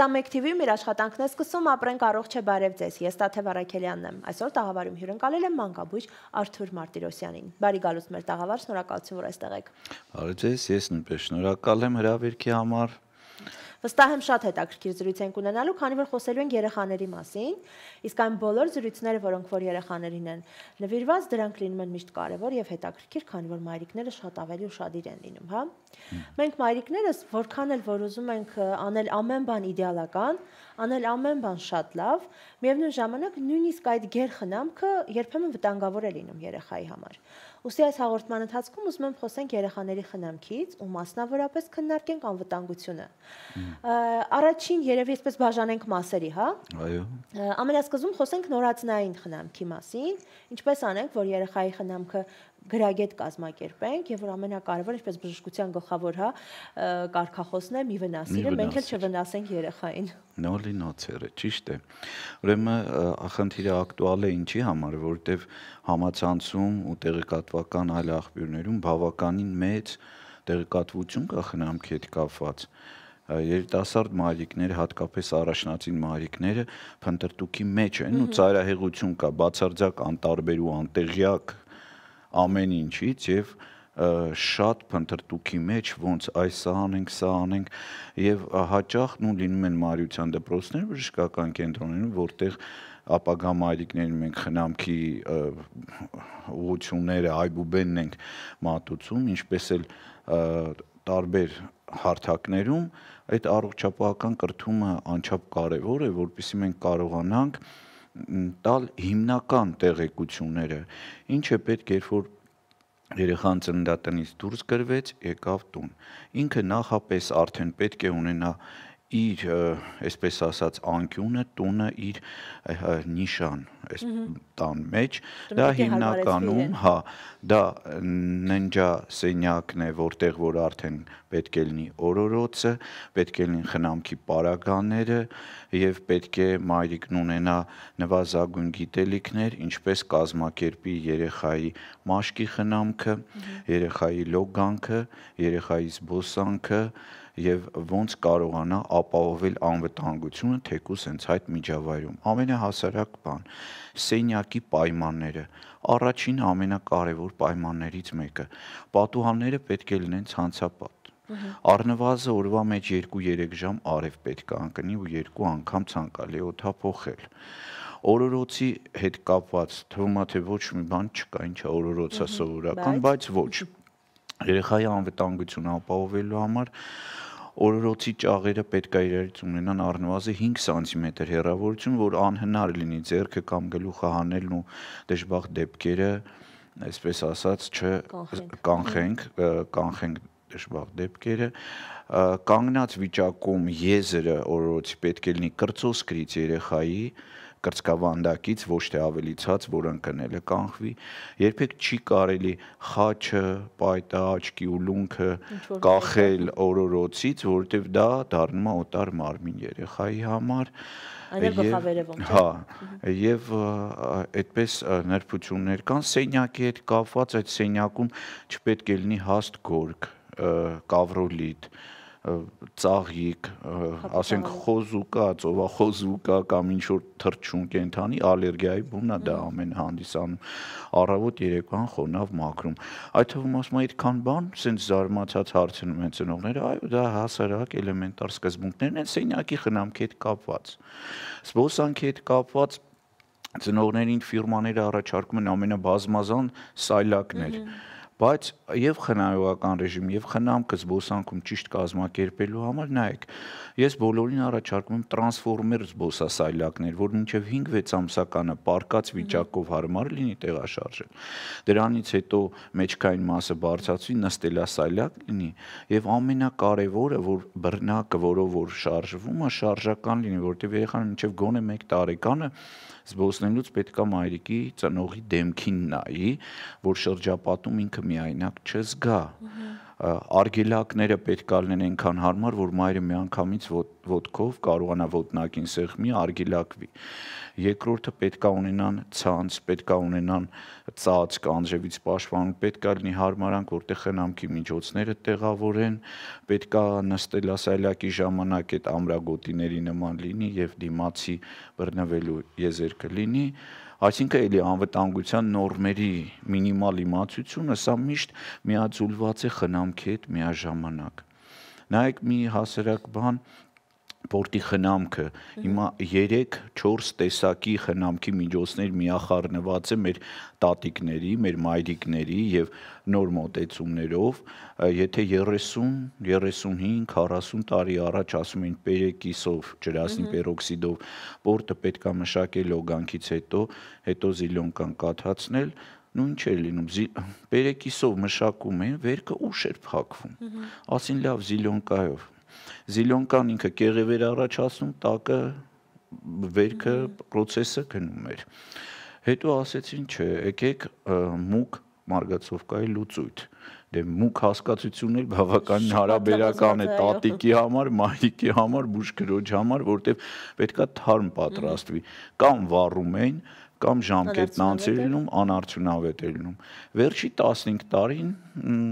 21 TV-ում իր աշխատանքն է սկսում, ապրենք առողջ է, բարև ձեզ, ես Տաթև Առաքելյանն եմ, այսօր տաղավարում հյուրընկալել եմ մանկաբույժ Արթուր Մարտիրոսյանին, բարի գալուստ մեր տաղավար, շնորհակալություն, որ այստեղ եք։ Բարև ձեզ, ես նույնպես շնորհակալ եմ հրավերքի համար։ Վստահ եմ շատ հետաքրքիր զրույց ենք ունենալու, քանի որ խոսելու ենք երեխաների մասին, իսկ այն բոլոր զրույցները, որոնք որ երեխաներին են նվիրված, դրանք լինում են միշտ կարևոր եւ հետաքրքիր, քանի որ մայրիկները շատ ավելի ուշադիր են լինում, հա։ Մենք մայրիկներս որքան էլ որ ուզում ենք անել ամեն բան իդեալական, անել ամեն բան շատ լավ, միևնույն ժամանակ նույնիսկ այդ գերխնամքը երբեմն վտանգավոր է լինում երեխայի համար։ Ուստի այս հաղորդման ընթացքում ուզում եմ խոսենք երեխաների խնամքից ու մասնավորապես քննարկենք անվտանգությունը։ Առաջին երևի այսպես բաժանենք մասերի, հա։ Այո։ Ամենասկզբում խոսենք նորածնային խնամքի մասին, ինչպես անենք, որ երեխայի խնամքը գրագետ կազմակերպենք եւ որ ամենակարևորը, ինչպես բժշկության գլխավոր, հա, կարգախոսն է՝ մի վնասիրը, մենք էլ չվնասենք երեխային։ Նորի նոցերը, ճիշտ է։ Ուրեմն խնդիրը ակտուալ է ինչի համար, որովհետեւ համացանցում ու տեղեկատվական այլ աղբյուրներում բավականին մեծ տեղեկատվություն կա խնամքի հետ կապված։ Երիտասարդ մայրիկները, հատկապես առաջնածին մայրիկները փնտրտուքի մեջ են ու ծայրահեղություն կա, բացարձակ անտարբեր ու անտեղյակ ամեն ինչից եւ շատ փնտրտուքի մեջ ոնց այս սա անենք եւ հաճախ լինում են մարիության դպրոցներ բժշկական կենտրոններում, որտեղ ապագա մայրիկներին մենք խնամքի ուղղությունները այբուբենն ենք մատուցում, ինչպես էլ տարբեր հարթակներում այդ առողջապահական կրթումը անչափ կարևոր է, որպեսզի մենք կարողանանք տալ հիմնական տեղեկությունները, ինչը պետք է որ երեխան ծննդատնից դուրս գրվեց, եկավ տուն։ Ինքը նախապես արդեն պետք է ունենա իր, այսպես ասած, անկյունը, տունը, իր նիշան, այս տան մեջ, դա հիմնականում, հա, դա ննջասենյակն է, որտեղ որ արդեն պետք է լինի օրորոցը, պետք է լինի խնամքի պարագաները եւ պետք է մայրիկն ունենա նվազագույն գիտելիքներ, ինչպես կազմակերպի երեխայի մաշկի խնամքը, երեխայի լոգանքը, երեխայի զբոսանքը եւ ոնց կարողանա ապահովել անվտանգությունը թեկուզ հենց այդ միջավայրում։ Ամենահասարակ բան՝ սենյակի պայմանները, առաջին ամենակարևոր պայմաններից մեկը։ Պատուհանները պետք է լինեն ցանցապատ։ Առնվազն օրվա մեջ 2-3 ժամ արև պետք է ընկնի ու 2 անգամ ցանկալի է օդափոխել։ Օրորոցի հետ կապված թվում է թե ոչ մի բան չկա, ինչա օրորոցը սովորական, բայց ոչ։ Երեխայի անվտանգությունը ապահովելու համար օրորոցի ճաղերը պետք է իրարից ունենան առնվազն 5 սանտիմետր հեռավորություն, որ անհնար լինի ձեռքը կամ գլուխը հանելն ու դժբախտ դեպքերը, այսպես ասած, կանխենք դժբախտ դեպքերը, կանգնած վիճակում եզրը օրորոցի պետք է լինի կրծոսկրից երեխայի կրծքավանդակից, ոչ թե ավելի ցած, որ ընկնելը կանխվի, երբեք չի կարելի խաչը, պայտը, աչքի ու լունքը կախել օրորոցից, որովհետև դա դառնում է օտար մարմին երեխայի համար, հա, եւ այդպես նրբություններ կան սենյակի հետ կապված, այդ սենյակում չպետք է լինի հաստ գորգ, կավրոլիտ, ծաղիկ, ասենք խոզուկա, ծովախոզուկա կամ ինչ որ թռչուն կենդանի ալերգիայի բունն է դա ամեն հանդիսանում, առավոտ երեկոյան խոնավ մաքրում։ Այդ թվում ասում այդքան բան, սենց զարմացած հարցնում են ծնողները, այո, դա հասարակ էլեմենտար սկզբունքներն են սենյակի խնամքի հետ կապված։ Զբոսանքի հետ կապված ծնողներին ֆիրմաները առաջարկում են ամենաբազմազան սայլակներ, բայց եւ խնայողական ռեժիմ եւ խնամքը զբոսանքում ճիշտ կազմակերպելու համար նայեք, ես բոլորին առաջարկում եմ տրանսֆորմեր զբոսասայլակներ, որ մինչեւ 5-6 ամսականը պարկած վիճակով հարմար լինի տեղաշարժել։ Դրանից հետո մեջքային մասը բարձրացվի, նստելասայլակ լինի եւ ամենակարևորը, որ բռնակը, որով որ շարժվում է, շարժական լինի, որտեղ երեխան մինչեւ գոնե 1 տարեկանը զբոսնելուց պետք է մայրիկի ծնողի դեմքին նայի, որ շրջապատում ինքը միայնակ չզգա։ Արգելակները պետք է լինեն այնքան հարմար, որ մայրը միանգամից ոտքով կարողանա ոտնակին սեղմի, արգելակվի։ Երկրորդը պետք է ունենան ցանց, պետք է ունենան ծածկ, անձրևից պաշտպանում, պետք է լինի հարմարանք, որտեղ խնամքի միջոցները տեղավորեն, պետք է նստելասայլակի ժամանակ այդ ամրագոտիների նման լինի եւ դիմացի բռնվելու եզերքը լինի, այսինքն էլի անվտանգության նորմերի մինիմալ իմացությունը սա միշտ միաձուլված է խնամքի հետ միաժամանակ։ Նայեք մի հասարակ բան, Պորտի խնամքը հիմա 3-4 տեսակի խնամքի միջոցներ միախառնված է մեր տատիկների, մեր մայրիկների եւ նոր մոտեցումներով, եթե 30, 35, 40 տարի առաջ ասում էին պերեկիսով, ջրասնի պերօքսիդով պորտը պետք է մշակել լոգանքից հետո զիլյոնկան կաթացնել, նույն չէր լինում, պերեկիսով մշակում էին, վերքը ուշ էր փակվում, ասին լավ զիլյոնկայով, զիլյոնկան ինքը կեղևեր առաջացնում, տակը վերքը պրոցեսը գնում էր, հետո ասեցին չէ, եկեք մուկ մարգացովկայի լուծույթ, դե մուկ հասկացությունն էլ բավականին հարաբերական է տատիկի համար, մայրիկի համար, բուժքրոջ համար, որտեվ պետքա թարմ պատրաստվի, կամ վառում էին, կամ ժամկետն անց էր լինում, անարդյունավետ էր լինում։ Վերջի 15 տարին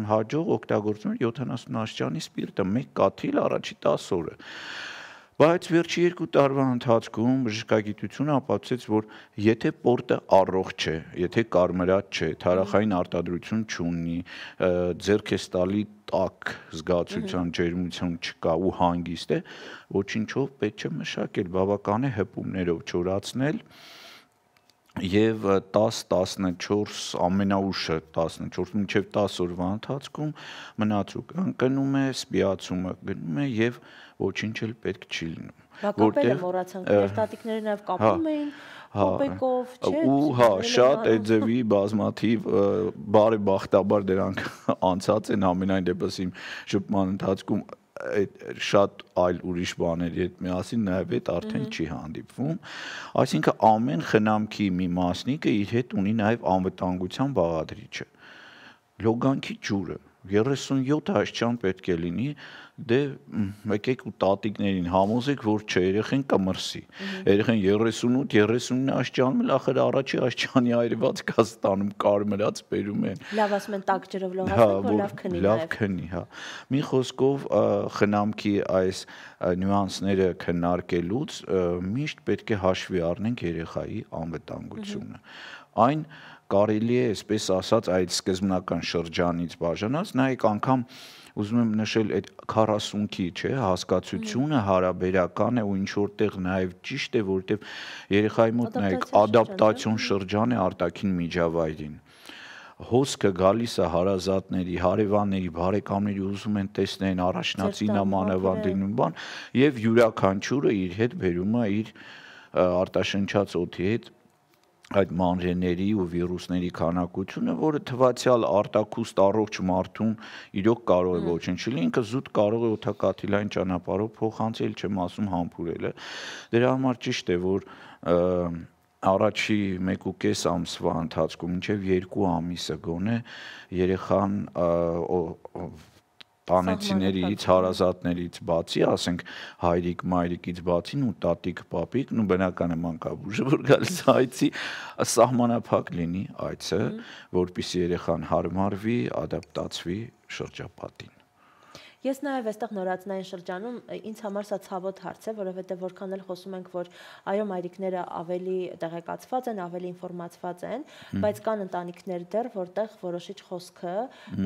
հաջող օգտագործում էր 70 աստիճանի սպիրտը, մեկ կաթիլ առաջի 10 օրը։ Բայց վերջի 2 տարվա ընթացքում բժշկագիտությունը ապացուցեց, որ եթե պորտը առողջ է, եթե կարմրած չէ, թարախային արտադրություն չունի, ձեռք է տալի տաք զգացության ջերմություն չկա ու հանգիստ է, ոչինչով պետք չէ մշակել, բավական է հպումներով չորացնել եւ 10-14 ամենաուշը 14 մինչեւ 10 օրվա ընթացքում մնացուկան գնում է, սպիացումը գնում է եւ ոչինչ էլ պետք չի լինում։ Որտեղ մոռացանք, տատիկները նաեւ կապում էին կոպեկով, չէ՞։ Ու հա, շատ այդ ձևի բազմաթիվ բարեբախտաբար դրանք անցած են ամենայն դեպս իմ շփման ընթացքում շատ այլ ուրիշ բաների հետ միասին նաև այդ արդեն չի հանդիպվում, այսինքն ամեն խնամքի մի մասնիկը իր հետ ունի նաև անվտանգության բաղադրիչը, լոգանքի ջուրը, 37 աստիճան պետք է լինի, դե եկեք ու տատիկներին համոզեք, որ չէ, երեխեն կմրսի, երեխեն 38-39 աստիճանում էլ ախր առաջի աստիճանի այրված կա ստանում, կարմրած բերում են։ Լավ ասում են տաք ջրով լողացնեք, որ լավ քնի նաև։ Լավ քնի, հա։ Մի խոսքով խնամքի այս նյուանսները քննարկելուց միշտ պետք է հաշվի առնենք երեխայի անվտանգությունը։ Այն կարելի է, այսպես ասած, այդ սկզբնական շրջանից բաժանած, նայեք անգամ ուզում եմ նշել այդ 40-ի, չէ, հասկացությունը հարաբերական է ու ինչ որտեղ նաև ճիշտ է, որտեղ երեխայի մոտ նայեք ադապտացիոն շրջան է արտաքին միջավայրին։ Հոսքը գալիս է հարազատների, հարևանների, բարեկամների ուզում են տեսնեն առաջնացին մանավանդ լինում բան եւ յուրաքանչյուրը իր հետ բերում է իր արտաշնչած օդի հետ այդ մանրեների ու վիրուսների քանակությունը, որը թվացյալ արտակուստ առողջ մարդուն իրոք կարող է ոչնչի, ինքը զուտ կարող է օդակաթիլային ճանապարհով փոխանցել, չեմ ասում համբուրելը։ Դրա համար ճիշտ է, որ առաջի 1.5 ամսվա ընթացքում մինչև 2 ամիսը գոնե երեխան տանեցիներից, հարազատներից բացի, ասենք հայրիկ, մայրիկից բացին ու տատիկ, պապիկ, ու բնական է մանկաբույժը, որ գալիս այցի, սահմանափակ լինի այցը, որպեսզի երեխան հարմարվի, ադապտացվի շրջապատին։ Ես նաև այստեղ նորածնային շրջանում ինձ համար սա ցավոտ հարց է, որովհետև որքան էլ խոսում ենք, որ այո, մայրիկները ավելի տեղեկացված են, ավելի ինֆորմացված են, բայց կան ընտանիքներ դեռ, որտեղ որոշիչ խոսքը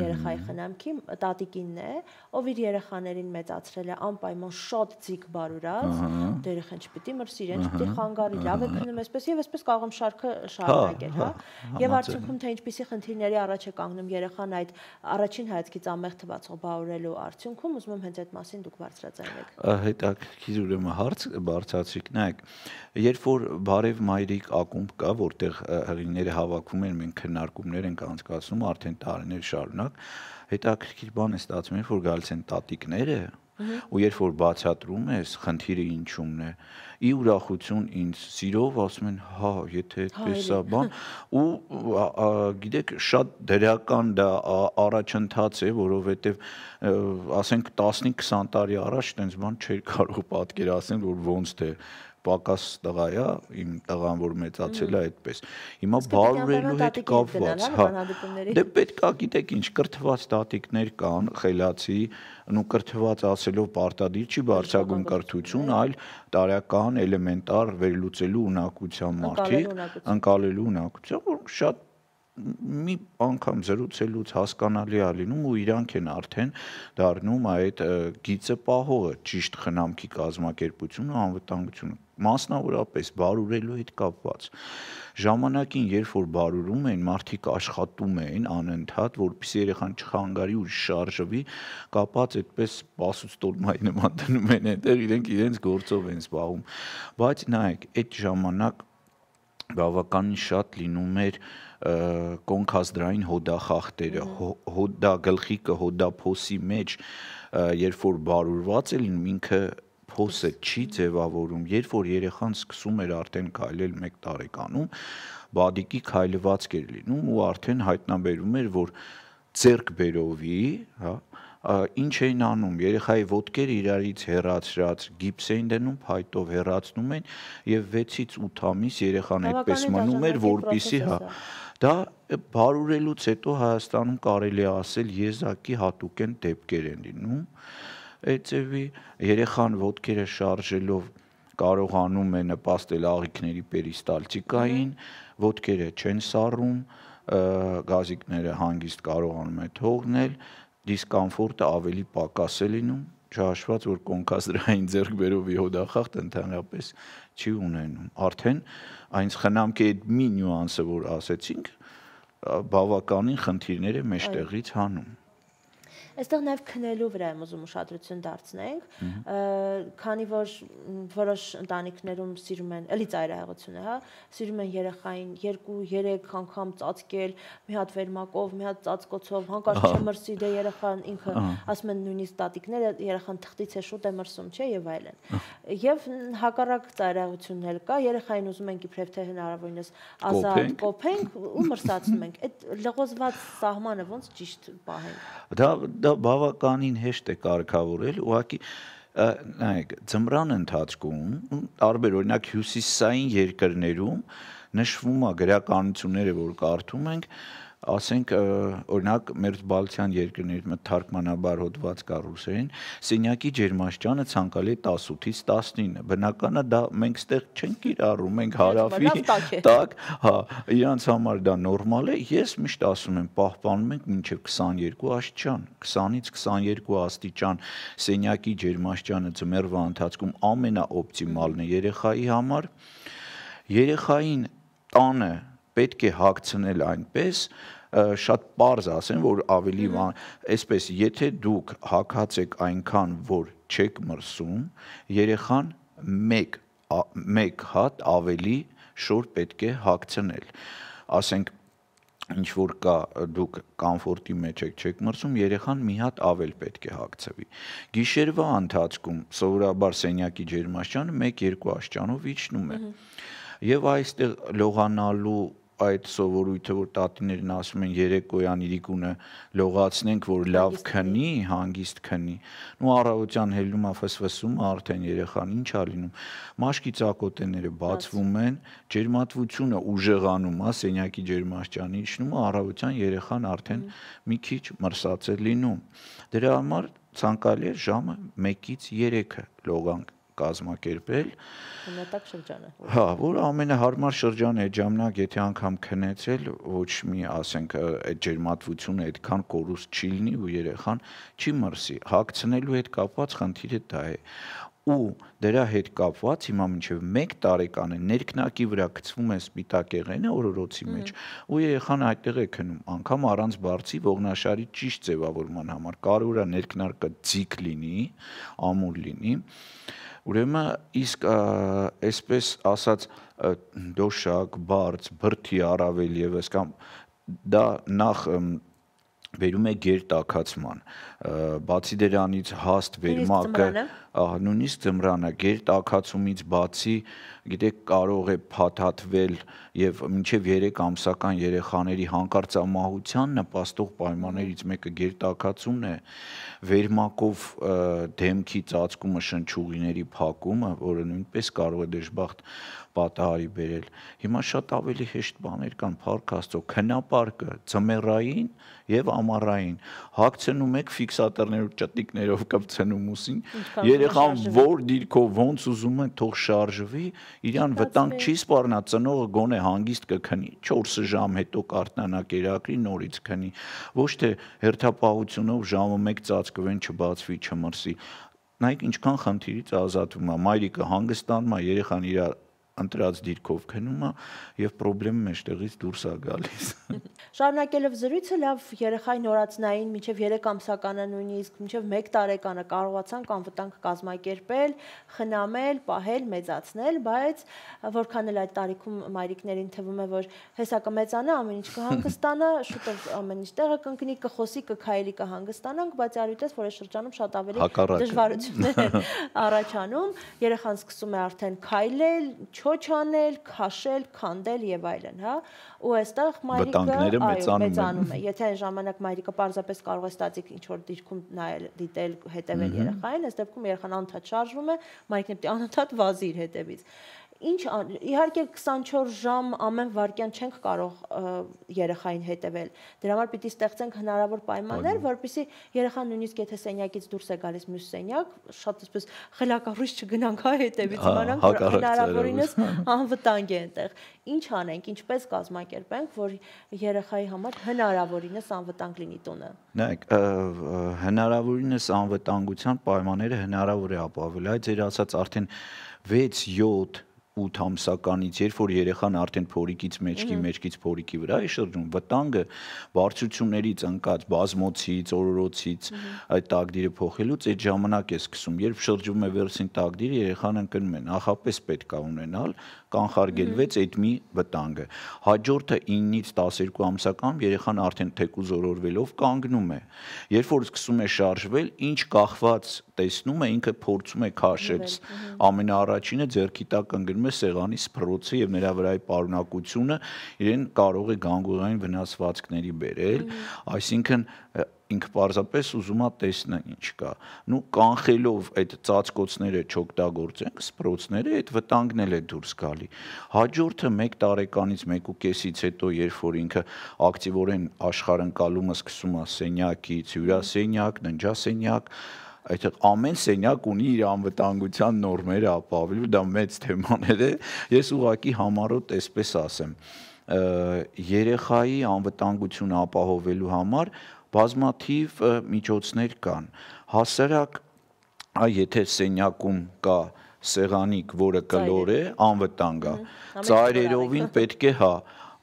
երեխայի խնամքի տատիկինն է, ով իր երեխաներին մեծացրել է անպայման շատ ձիգ բարուրավ, դե երեխան չպիտի մրսի, իրեն չպիտի խանգարի, լավ է քնում այսպես եւ այսպես կարող եմ շարքը շարունակել, հա։ Եվ արդյունքում թե ինչպիսի խնդիրների առաջ է կանգնում երեխան այդ առաջին հայացքից ամեղ թվացող բարուրելու արդյունքում, ուզում եմ հենց այդ մասին դուք բարձրաձայնեք։ Հետաքրքիր ուրեմն հարց բարձրացրիք, նայեք, երբ որ բարև մայրիկ ակումբ կա, որտեղ հղիները հավաքվում են, մենք քննարկումներ ենք անցկացնում արդեն տարիներ շարունակ, հետաքրքիր բան է ստացվում, որ գալիս են տատիկները ու երբ որ բացատրում ես խնդիրը ինչումն է, ի ուրախություն ինձ սիրով ասում են, հա, եթե այդպես է բան, ու գիտեք, շատ դրական դա առաջընթաց է, որովհետև ասենք 15-20 տարի առաջ տենց բան չէր կարող պատկերացնել, որ ոնց թե պակաս տղա է, իմ տղան որ մեծացել է այդպես։ Հիմա բարուրելու հետ կապված, հա։ Դե պետք է գիտեք ինչ, կրթված տատիկներ կան, խելացի, ու կրթված ասելով պարտադիր չի բարձրագույն կրթություն, այլ տարեկան էլեմենտար վերլուծելու ունակության մարդիկ, ընկալելու ունակության, որ շատ մի անգամ զրուցելուց հասկանալի է լինում ու իրանք են արդեն դառնում այդ գիծը պահողը, ճիշտ խնամքի կազմակերպությունը, անվտանգությունը, մասնավորապես բարուրելու հետ կապված։ Ժամանակին, երբ որ բարուրում են, մարդիկ աշխատում են անընդհատ, որպեսզի երեխան չխանգարի ու շարժվի, կապած այդպես պասուստորմայի նման դնում են այնտեղ, իրենք իրենց գործով են զբաղվում։ Բայց նայեք, այդ ժամանակ բավականին շատ լինում էր կոնքազդրային հոդախախտերը, հոդա գլխիկը հոդափոսի մեջ, երբ որ բարուրված է լինում, ինքը փոսը չի ձևավորում, երբ որ երեխան սկսում էր արդեն քայլել 1 տարեկանում, բադիկի քայլվածք էր լինում ու արդեն հայտնաբերում էր, որ ձեռքբերովի, հա, ինչ էին անում, երեխայի ոտքերը իրարից հեռացրած, գիպս էին դնում, փայտով հեռացնում են եւ 6-ից 8 ամիս երեխան այդպես մնում էր, որպեսզի հա դա բարուրելուց հետո Հայաստանում կարելի է ասել եզակի հատուկ են դեպքեր են լինում։ Այդևի երեխան ոտքերը շարժելով կարողանում է նպաստել աղիքների պերիստալտիկային, ոտքերը չեն սառում, գազիկները հանգիստ կարողանում է թողնել, դիսկոմֆորտը ավելի պակաս է լինում, չհաշված որ կոնքազդրային ձեռքբերովի հոդախախտ ընդհանրապես չի ունենում։ Արդեն այն խնամքի այդ մի նյուանսը, որ ասեցինք, բավականին խնդիրներ է մեջտեղից հանում։ Այստեղ նաև քնելու վրա եմ ուզում ուշադրություն դարձնենք, քանի որ որոշ ընտանիքներում սիրում են, էլի ծայրահեղություն է, հա, սիրում են երեխային 2-3 անգամ ծածկել, մի հատ վերմակով, մի հատ ծածկոցով, հանկարծ չմրսի, դե երեխան ինքը, ասում են նույնիսկ տատիկները, երեխան թղթից է շուտ է մրսում, չէ, եւ այլն։ Եվ հակառակ ծայրահեղությունն էլ կա, երեխային ուզում ենք իբրև թե հնարավորինս ազատ կոփենք ու մրսացնում ենք։ Այդ լղոզված սահմանը ոնց ճիշտ պահենք։ Դա բավականին հեշտ է կարգավորել, ուղղակի նայեք, ձմռան ընթացքում տարբեր օրինակ հյուսիսային երկրներում նշվում է գրականությունները, որ կարդում ենք, ասենք օրինակ մեր բալթյան երկրների թարգմանաբար հոդված կա ռուսերեն, սենյակի ջերմաստիճանը ցանկալի է 18-ից 19, բնական է դա մենք ստեղ չենք կիրառում, մենք հարավի տակ, հա, իրանց համար դա նորմալ է, ես միշտ ասում եմ պահպանում ենք մինչև 22 աստիճան, 20-ից 22 աստիճան սենյակի ջերմաստիճանը ձմեռվա ընթացքում ամենաօպտիմալն է երեխայի համար, երեխային տանը պետք է հագցնել այնպես, շատ պարզ ասեմ, որ ավելի այսպես, եթե դուք հագած եք այնքան, որ չեք մրսում, երեխան մեկ հատ ավելի շոր պետք է հագցնել, ասենք, ինչ որ կա դուք կոմֆորտի մեջ եք չեք մրսում, երեխան մի հատ ավել պետք է հագցվի, գիշերվա ընթացքում սովորաբար սենյակի ջերմաստիճանը 1-2 աստիճանով իջնում է, եւ այստեղ լողանալու այդ սովորույթը, որ տատիներն ասում են երեկոյան իրիկունը լողացնենք, որ լավ քնի, հանգիստ քնի, ու առավոտյան հելնում է ֆսֆսում, արդեն երեխան ինչ է լինում, մաշկի ծակոտենները բացվում են, ջերմատվությունը ուժեղանում է, սենյակի ջերմաստիճանը իջնում է, առավոտյան երեխան արդեն մի քիչ մրսած է լինում, դրա համար ցանկալի է ժամը 1-ից 3-ը լողանք կազմակերպել, Հնատակ շրջանը։ Հա, որ ամենահարմար շրջանը այդ ժամանակ, եթե անգամ քնեցել, ոչ մի, ասենք, այդ ջերմատվությունը այդքան կորուստ չի լինի ու երեխան չի մրսի, հագցնելու հետ կապված խնդիրը դա է։ Ու դրա հետ կապված հիմա մինչև 1 տարեկան է ներքնակի վրա գցվում է սպիտակ եղենը օրորոցի մեջ ու երեխան այդտեղ է քնում, անգամ առանց բարձի ողնաշարի ճիշտ ձևավորման համար, կարող է ներքնակը ձիգ լինի, ամուր լինի, ուրեմն իսկ այսպես ասած դոշակ, բարձ, բրդի առավել եւս կամ դա նախ վերում է գերտաքացման, բացի դրանից հաստ վերմակը, նույնիսկ ձմռանը գերտաքացումից բացի, գիտեք, կարող է փաթաթվել եւ մինչեւ 3 ամսական երեխաների հանկարծամահության նպաստող պայմաններից մեկը գերտաքացումն է, վերմակով դեմքի ծածկումը, շնչուղիների փակումը, որը նույնպես կարող է դժբախտ պատահարի բերել։ Հիմա շատ ավելի հեշտ բաներ կան, փառք Աստծո, քնապարկը ձմեռային եւ ամառային հագցնում եք ֆիքսատորներով ճտիկներով կպցնում ուսին, երեխան որ դիրքով ոնց ուզում է թող շարժվի, իրան վտանգ չի սպառնա, ծնողը գոնե հանգիստ կքնի, 4 ժամ հետո կարթնանա կերակրի, նորից քնի, ոչ թե հերթապահությունով ժամը 1 ծածկվեն, չբացվի, չմրսի։ Նայեք ինչքան խնդիրից ազատվում է, մայրիկը հանգստանում է, երեխան իր ընտրած դիրքով քնում է եւ խնդրեմը մեջտեղից դուրս է գալիս։ Շարունակելով զրույցը, լավ երեխայի նորածնային մինչև 3 ամսականը նույնիսկ մինչև 1 տարեկանը կարողացանք անվտանգ կազմակերպել, խնամել, պահել, մեծացնել, բայց որքան էլ այդ տարիքում մայրիկներին թվում է, որ հեսա կմեծանա, ամեն ինչ կհանգստանա, շուտով ամեն ինչ տեղը կընկնի, կխոսի, կքայլի, կհանգստանանք, բայց արույտես, որ այս շրջանում շատ ավելի դժվարություններ են առաջանում, երեխան սկսում է արդեն քայլել, չոչ անել, քաշել, քանդել եւ այլն, հա, ու այստեղ մայրիկը մեծանում է։ Եթե այն ժամանակ մայրիկը պարզապես կարող է ստատիկ ինչ որ դիրքում նայել, դիտել, հետևել երեխային, այս դեպքում երեխան անընդհատ շարժվում է, մայրիկն պետք է անընդհատ վազի իր հետևից։ Ինչ իհարկե 24 ժամ ամեն վայրկյան չենք կարող երեխային հետևել։ Դրա համար պիտի ստեղծենք հնարավոր պայմաններ, որպեսզի երեխան նույնիսկ եթե սենյակից դուրս է գալիս մյուս սենյակ, շատ այսպես խելակառույց չգնանք հա հետևից, իմանանք, որ հնարավորինս անվտանգ է այնտեղ։ Ինչ անենք, ինչպես կազմակերպենք, որ երեխայի համար հնարավորինս անվտանգ լինի տունը։ Նայեք, հնարավորինս անվտանգության պայմանները հնարավոր է ապահովել, այդ ձեր ասած արդեն 6-7 8 ամսականից, երբ որ երեխան արդեն փորիկից մեջքից փորիկի վրա է շրջում, վտանգը բարձրություններից ընկած բազմոցից, օրորոցից այդ տակդիրը փոխելուց այդ ժամանակ է սկսում, երբ շրջում է վերցին տակդիրը, երեխան ընկնում է, նախապես պետք է ունենալ կանխարգելվեց այդ մի վտանգը։ Հաջորդը 9-ից 12 ամսական երեխան արդեն թեկուզ օրորվելով կանգնում է։ Երբ որ սկսում է շարժվել, ինչ կախված տեսնում է, ինքը փորձում է քաշել։ Ամենաառաջինը ձեռքի տակ ընկնում է սեղանի սփռոցը եւ նրա վրայի պարունակությունը իրեն կարող է գանգուղային վնասվածքների բերել, այսինքն ինքը պարզապես ուզում է տեսնա ինչ կա։ Նու կանխելով այդ ծածկոցները չօգտագործենք, սփռոցները այդ վտանգն էլ է դուրս գալի։ Հաջորդը 1 տարեկանից 1.5-ից հետո, երբ որ ինքը ակտիվորեն աշխարհընկալումը սկսում է սենյակից, հյուրասենյակ, ննջասենյակ, այդտեղ ամեն սենյակ ունի իր անվտանգության նորմերը ապահովելու, դա մեծ թեմաներ է։ Ես ուղղակի համառոտ այսպես ասեմ, երեխայի անվտանգությունը ապահովելու համար բազմաթիվ միջոցներ կան։ Հասարակ, եթե սենյակում կա սեղանիկ, որը կլոր է, անվտանգ է։ Ծայրերովին պետք է,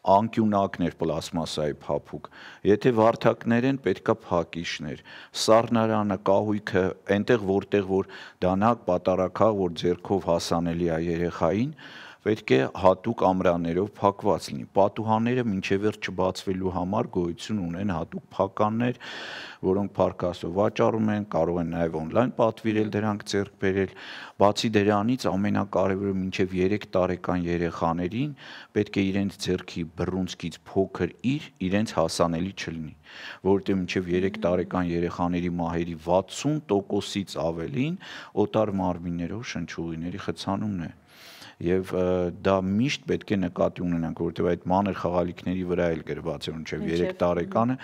անկյունակներ պլաստմասայի փափուկ։ Եթե վարդակներ են, պետքա փակիչներ։ Սառնարանը, կահույքը, այնտեղ որտեղ որ դանակ, պատարակա, որ ձեռքով հասանելի է երեխային, պետք է հատուկ ամրաներով փակված լինի։ Պատուհանները մինչև վերջ չբացվելու համար գոյություն ունեն հատուկ փականներ, որոնք փառք Աստծո վաճառում են, կարող են նաև on-line պատվիրել դրանք ձեռք բերել։ Բացի դրանից ամենակարևորը մինչև 3 տարեկան երեխաներին պետք է իրենց ձեռքի բռունցքից փոքր իրենց հասանելի չլինի, որովհետև մինչև 3 տարեկան երեխաների մահերի 60%-ից ավելին օտար մարմիններով շնչուղիների խցանումն է։ Եվ դա միշտ պետք է նկատի ունենանք, որովհետև այդ մանր խաղալիքների վրա էլ գրված է, մինչև 3 տարեկանը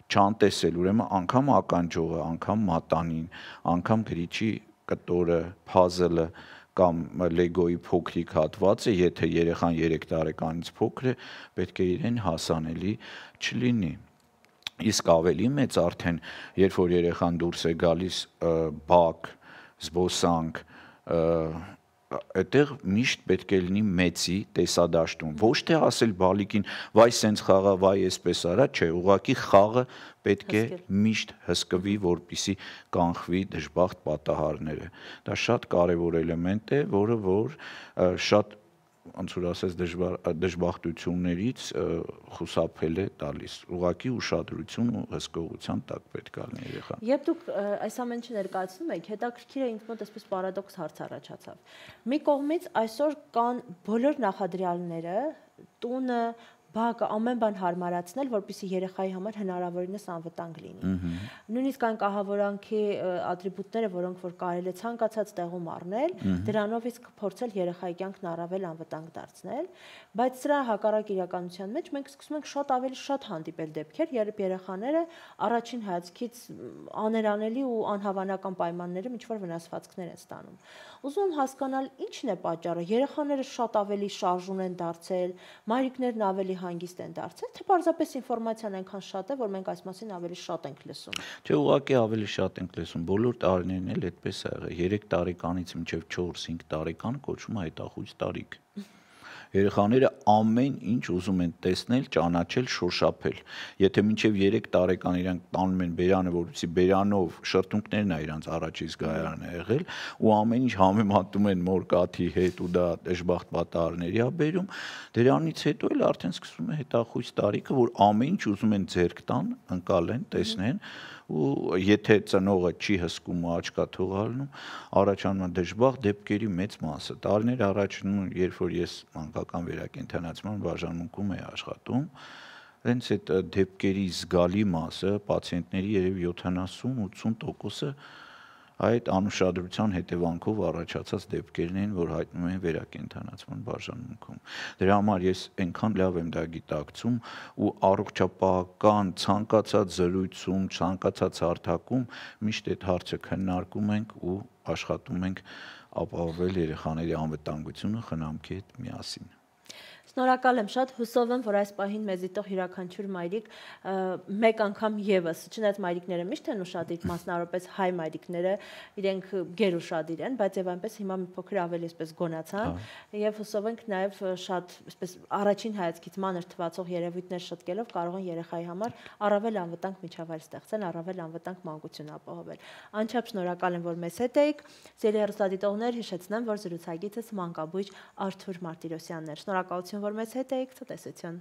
չանտեսել, ուրեմն անգամ ականջողը, անգամ մատանին, անգամ գրիչի կտորը, փազլը կամ լեգոյի փոքրիկ հատվածը, եթե երեխան 3 տարեկանից փոքր է, պետք է իրեն հասանելի չլինի։ Իսկ ավելի մեծ արդեն, երբ որ երեխան դուրս է գալիս բակ, զբոսանք, այդտեղ միշտ պետք է լինի մեծի տեսադաշտում, ոչ թե ասել բալիկին վայ սենց խաղա, վայ այսպես արա, չէ, ուղղակի խաղը պետք է միշտ հսկվի, որպեսզի կանխվի դժբախտ պատահարները։ Դա շատ կարևոր էլեմենտ է, որը որ շատ ոնց որ ասես դժբախտություններից խուսափել է տալիս։ Ուղղակի ուշադրություն ու հսկողության տակ պետք է լինի երեխան։ Երբ դուք այս ամենը ներկայացնում եք, հետաքրքիր է ինձ մոտ այսպես պարադոքս հարց առաջացավ։ Մի կողմից այսօր կան բոլոր նախադրյալները, տունը, բակը ամեն բան հարմարացնել, որպեսզի երեխայի համար հնարավորինս անվտանգ լինի։ Նույնիսկ այն կահավորանքի ատրիբուտները, որոնք որ կարելի է ցանկացած տեղում առնել, դրանով իսկ փորձել երեխայի կյանքն առավել անվտանգ դարձնել, բայց սրա հակառակ իրականության մեջ մենք սկսում ենք շատ հանդիպել դեպքեր, երբ երեխաները առաջին հայացքից աներանելի ու անհավանական պայմաններում ինչ-որ վնասվածքներ են ստանում։ Ուզում եմ հասկանալ, ի՞նչն է պատճառը։ Երեխաները շատ ավելի շարժուն են դարձել, մայրիկներն ավելի հանգիստ են դարձել, թե պարզապես ինֆորմացիան այնքան շատ է, որ մենք այս մասին ավելի շատ ենք լսում։ Չէ, ուղղակի ավելի շատ ենք լսում։ Բոլոր տարիներն էլ այդպես է եղել։ 3 տարեկանից մինչև 4-5 տարեկան կոչվում է հետախույզ տարիք։ Երեխաները ամեն ինչ ուզում են տեսնել, ճանաչել, շոշափել։ Եթե մինչև 3 տարեկան իրանք տանում են բերանը, որովհետեւ բերանով շրթունքներն է իրանք առաջի զգայարանը եղել, ու ամեն ինչ համեմատում են մոր կաթի հետ ու դա դժբախտ պատահարների է բերում, դրանից հետո էլ արդեն սկսվում է հետախույզ տարիքը, որ ամեն ինչ ուզում են ձեռք տան, ընկալեն, տեսնեն, ու եթե ծնողը չի հսկում ու աչքա թողալնում, առաջանում է դժբախտ դեպքերի մեծ մասը։ Տարիներ առաջ, երբ որ ես մանկական վերակենդանացման բաժանմունքում էի աշխատում, հենց այդ դեպքերի զգալի մասը, պացիենտների երևի 70-80%-ը այդ անուշադրության հետևանքով առաջացած դեպքերն են, որ հայտնում են վերակենդանացման բաժանմունքում։ Դրա համար ես այնքան լավ եմ դա գիտակցում ու առողջապահական ցանկացած զրույցում, ցանկացած հարթակում միշտ այդ հարցը քննարկում ենք ու աշխատում ենք ապահովել երեխաների անվտանգությունը խնամքի հետ միասին։ Շնորհակալ եմ շատ, հուսով եմ, որ այս պահին մեզ դիտող յուրաքանչյուր մայրիկ մեկ անգամ եւս, չնայած մայրիկները միշտ են ուշադիր, մասնավորապես հայ մայրիկները, իրենք գերուշադիր են, բայց եւ այնպես հիմա մի փոքր ավելի այսպես գոնացան, եւ հուսով ենք նաեւ շատ այսպես առաջին հայացքից մանր թվացող երևույթներ շտկելով կարող են երեխայի համար առավել անվտանգ միջավայր ստեղծել, առավել անվտանգ մանկություն ապահովել։ Անչափ շնորհակալ եմ, որ մեզ հետ էիք։ Ձեր հեռուստադիտողներ, հիշեցնեմ, որ զրուցակիցս մանկաբույժ Արթուր Մարտիրոսյանն էր։ Շնորհակալություն, որ մեզ հետ էիք, ցտեսություն։